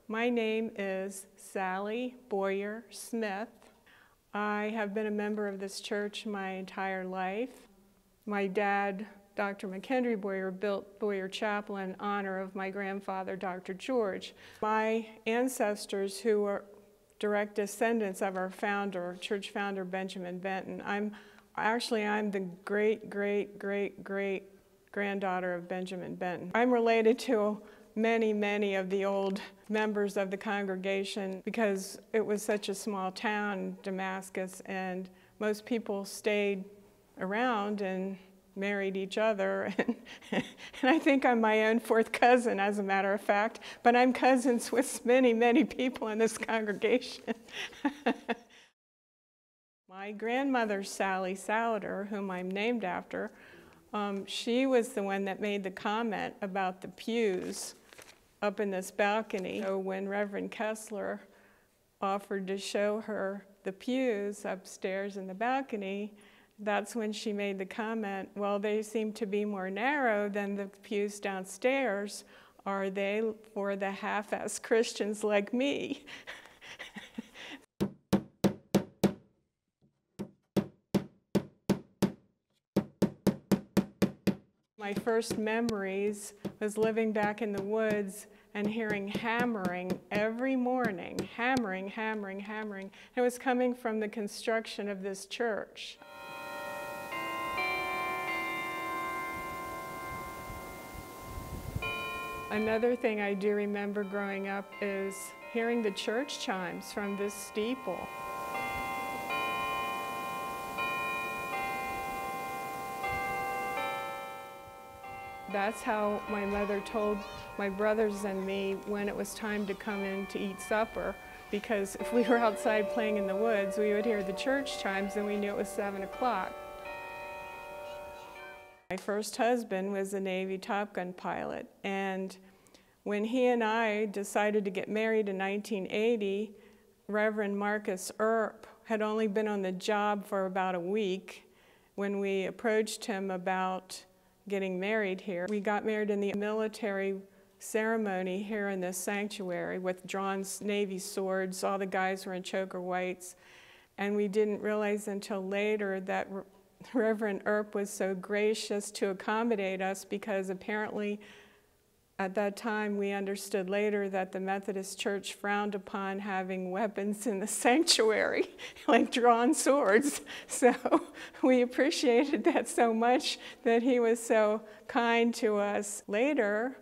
My name is Sally Boyer Smith. I have been a member of this church my entire life. My dad, Dr. McHenry Boyer, built Boyer Chapel in honor of my grandfather, Dr. George. My ancestors, who were direct descendants of our founder, church founder, Benjamin Benton. I'm the great-great-great-great-granddaughter of Benjamin Benton. I'm related to many of the old members of the congregation because it was such a small town, Damascus, and most people stayed around and married each other. And I think I'm my own fourth cousin, as a matter of fact, but I'm cousins with many people in this congregation. My grandmother, Sally Salader, whom I'm named after, she was the one that made the comment about the pews up in this balcony. So when Reverend Kessler offered to show her the pews upstairs in the balcony, that's when she made the comment, well, they seem to be more narrow than the pews downstairs. Are they for the half-assed Christians like me? My first memories was living back in the woods and hearing hammering every morning, hammering. It was coming from the construction of this church. Another thing I do remember growing up is hearing the church chimes from this steeple. That's how my mother told my brothers and me when it was time to come in to eat supper, because if we were outside playing in the woods, we would hear the church chimes and we knew it was 7 o'clock. My first husband was a Navy Top Gun pilot, and when he and I decided to get married in 1980, Reverend Marcus Earp had only been on the job for about a week when we approached him about getting married here. We got married in the military ceremony here in this sanctuary with drawn Navy swords. All the guys were in choker whites, and we didn't realize until later that Reverend Earp was so gracious to accommodate us, because apparently at that time we understood later that the Methodist Church frowned upon having weapons in the sanctuary, like drawn swords. So we appreciated that so much that he was so kind to us. Later,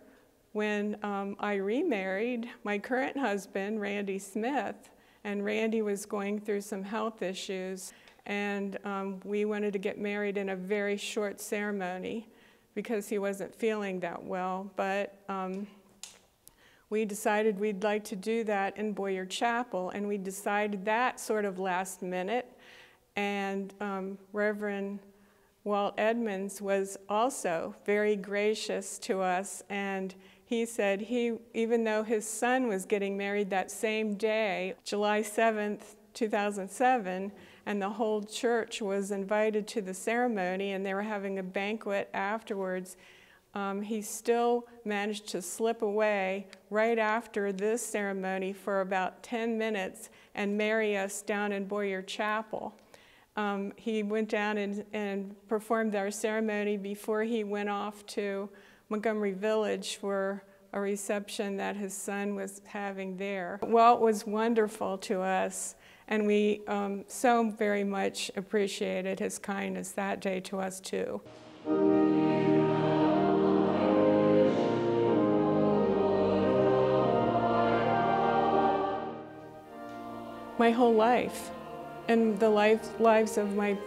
when I remarried my current husband, Randy Smith, and Randy was going through some health issues, and we wanted to get married in a very short ceremony because he wasn't feeling that well, but we decided we'd like to do that in Boyer Chapel, and we decided that sort of last minute, and Reverend Walt Edmonds was also very gracious to us, and he said even though his son was getting married that same day, July 7th, 2007, and the whole church was invited to the ceremony and they were having a banquet afterwards, he still managed to slip away right after this ceremony for about 10 minutes and marry us down in Boyer Chapel. He went down and performed our ceremony before he went off to Montgomery Village for a reception that his son was having there. Walt was wonderful to us, and we so very much appreciated his kindness that day to us too. My whole life, and the lives of my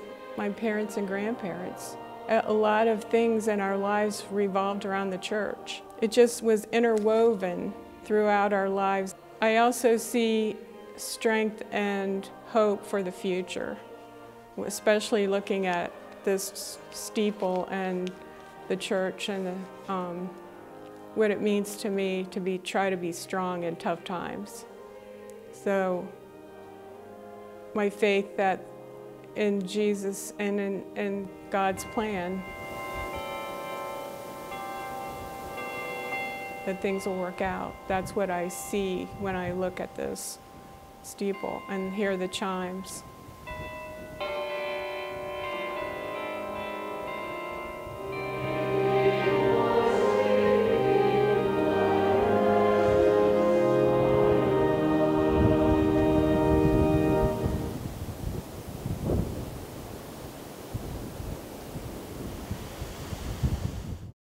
parents and grandparents. A lot of things in our lives revolved around the church. It just was interwoven throughout our lives. I also see strength and hope for the future, especially looking at this steeple and the church and what it means to me to try to be strong in tough times. So my faith that in Jesus and in God's plan. that things will work out. That's what I see when I look at this steeple and hear the chimes.